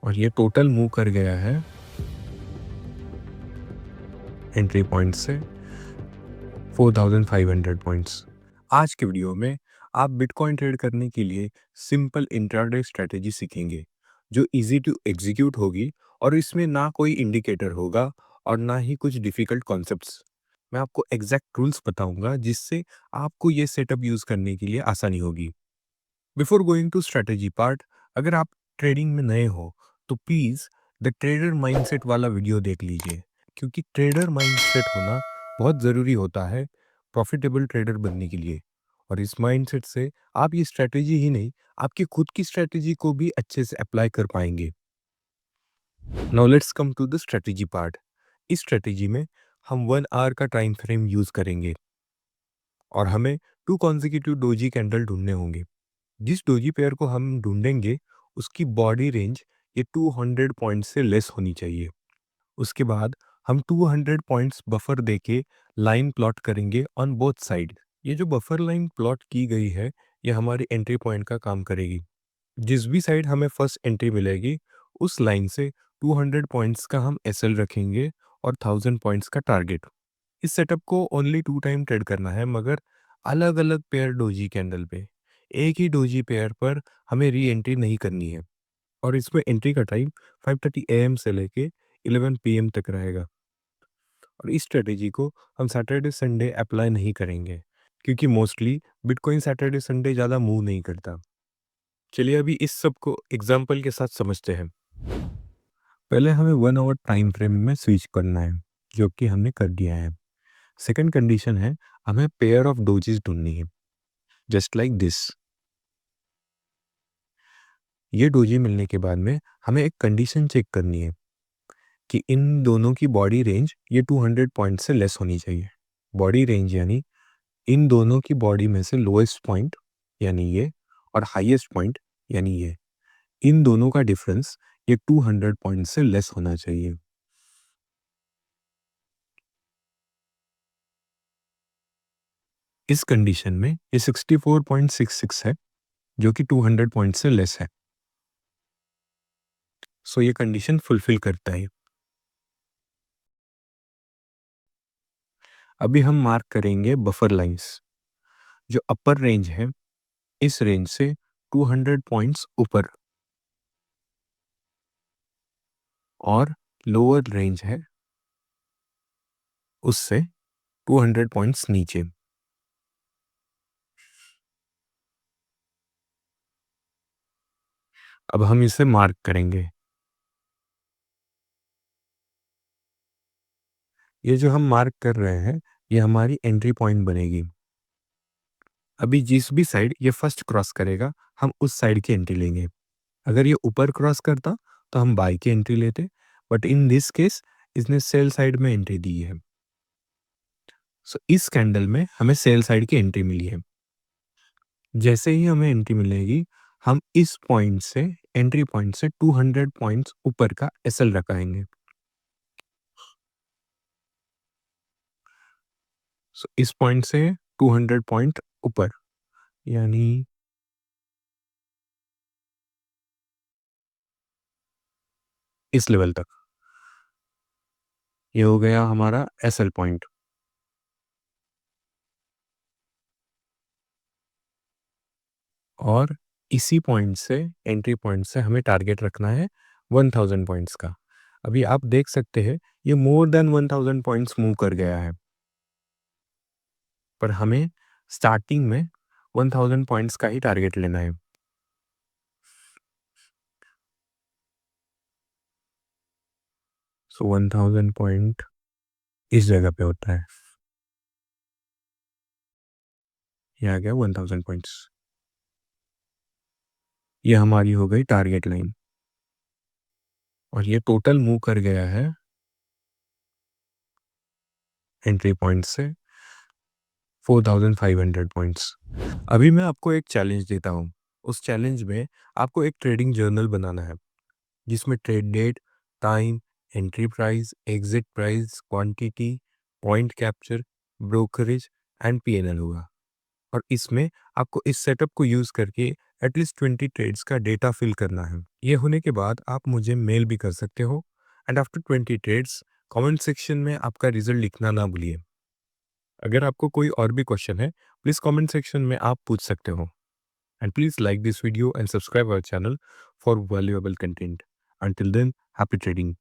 और ये total move कर गया है एंट्री पॉइंट से 4500 पॉइंट्स। आज के वीडियो में आप बिटकॉइन ट्रेड करने के लिए सिंपल इंट्राडे स्ट्रेटेजी सीखेंगे जो इजी टू एग्जीक्यूट होगी और इसमें ना कोई इंडिकेटर होगा और ना ही कुछ डिफिकल्ट कॉन्सेप्ट्स। मैं आपको एग्जैक्ट रूल्स बताऊंगा जिससे आपको ये सेटअप यूज करने के लिए आसानी होगी। Before going to strategy part, अगर आप ट्रेडिंग में नए हो तो प्लीज़ द ट्रेडर माइंडसेट वाला वीडियो देख लीजिए, क्योंकि ट्रेडर माइंडसेट होना बहुत ज़रूरी होता है प्रॉफिटेबल ट्रेडर बनने के लिए। और इस माइंडसेट से आप ये स्ट्रेटेजी ही नहीं, आपकी खुद की स्ट्रेटेजी को भी अच्छे से अप्लाई कर पाएंगे। Now let's come to the strategy part. इस स्ट्रेटेजी में हम 1 आवर का टाइम फ्रेम यूज़ करेंगे और हमें 2 कॉन्जिक्यूटिव डोजी कैंडल ढूंढने होंगे। जिस डोजी पेयर को हम ढूंढेंगे उसकी बॉडी रेंज ये 200 पॉइंट से लेस होनी चाहिए। उसके बाद हम 200 पॉइंट्स बफर देके लाइन प्लॉट करेंगे ऑन बोथ साइड। ये जो बफर लाइन प्लॉट की गई है ये हमारी एंट्री पॉइंट का काम करेगी। जिस भी साइड हमें फर्स्ट एंट्री मिलेगी उस लाइन से 200 पॉइंट्स का हम एसएल रखेंगे और 1000 पॉइंट्स का टारगेट। इस सेटअप को ओनली 2 टाइम ट्रेड करना है, मगर अलग अलग पेयर डोजी कैंडल पे। एक ही डोजी पेयर पर हमें री एंट्री नहीं करनी है और इसमें एंट्री का टाइम 5:30 AM से लेके 11 PM तक रहेगा। और इस स्ट्रेटेजी को हम सैटरडे संडे अप्लाई नहीं करेंगे, क्योंकि मोस्टली बिटकॉइन सैटरडे संडे ज़्यादा मूव नहीं करता। चलिए अभी इस सब को एग्जाम्पल के साथ समझते हैं। पहले हमें 1 आवर टाइम फ्रेम में स्विच करना है, जो कि हमने कर दिया है। सेकंड कंडीशन है हमें पेयर ऑफ डोजीज ढूंढनी है, जस्ट लाइक दिस। ये डोजी मिलने के बाद में हमें एक कंडीशन चेक करनी है कि इन दोनों की बॉडी रेंज ये 200 पॉइंट से लेस होनी चाहिए। बॉडी रेंज यानी इन दोनों की बॉडी में से लोएस्ट पॉइंट यानी ये और हाईएस्ट पॉइंट यानी ये, इन दोनों का डिफरेंस ये 200 पॉइंट से लेस होना चाहिए। इस कंडीशन में ये 64.66 है, जो कि 200 पॉइंट से लेस है। सो ये कंडीशन फुलफिल करता है। अभी हम मार्क करेंगे बफर लाइंस। जो अपर रेंज है इस रेंज से 200 पॉइंट्स ऊपर और लोअर रेंज है उससे 200 पॉइंट्स नीचे। अब हम इसे मार्क करेंगे। ये जो हम मार्क कर रहे हैं ये हमारी एंट्री पॉइंट बनेगी। अभी जिस भी साइड ये फर्स्ट क्रॉस करेगा हम उस साइड की एंट्री लेंगे। अगर ये ऊपर क्रॉस करता तो हम बाई की एंट्री लेते, बट इन दिस केस इसने सेल साइड में एंट्री दी है। सो इस कैंडल में हमें सेल साइड की एंट्री मिली है। जैसे ही हमें एंट्री मिलेगी हम इस पॉइंट से, एंट्री पॉइंट से 200 पॉइंट्स ऊपर का एसएल रखाएंगे। सो इस पॉइंट से 200 पॉइंट ऊपर यानी इस लेवल तक, ये हो गया हमारा एसएल पॉइंट। और इसी पॉइंट से, एंट्री पॉइंट से हमें टारगेट रखना है 1000 पॉइंट्स का। अभी आप देख सकते हैं ये मोर देन 1000 पॉइंट्स मूव कर गया है, पर हमें स्टार्टिंग में 1000 पॉइंट्स का ही टारगेट लेना है। सो 1000 पॉइंट इस जगह पे होता है। ये आ गया 1000 पॉइंट्स। ये हमारी हो गई टारगेट लाइन और ये टोटल मूव कर गया है एंट्री पॉइंट से 4500 पॉइंट्स। अभी मैं आपको एक चैलेंज देता हूँ। उस चैलेंज में आपको एक ट्रेडिंग जर्नल बनाना है जिसमें trade date, time, entry price, exit price, quantity, point capture, brokerage and PNL होगा। और इसमें आपको इस सेटअप को यूज़ करके एटलीस्ट 20 ट्रेड्स का डेटा फिल करना है। ये होने के बाद आप मुझे मेल भी कर सकते हो and after 20 trades comment section में आपका रिजल्ट लिखना ना भूलिए। अगर आपको कोई और भी क्वेश्चन है, प्लीज़ कमेंट सेक्शन में आप पूछ सकते हो। And please like this video and subscribe our channel for valuable content. Until then, happy trading.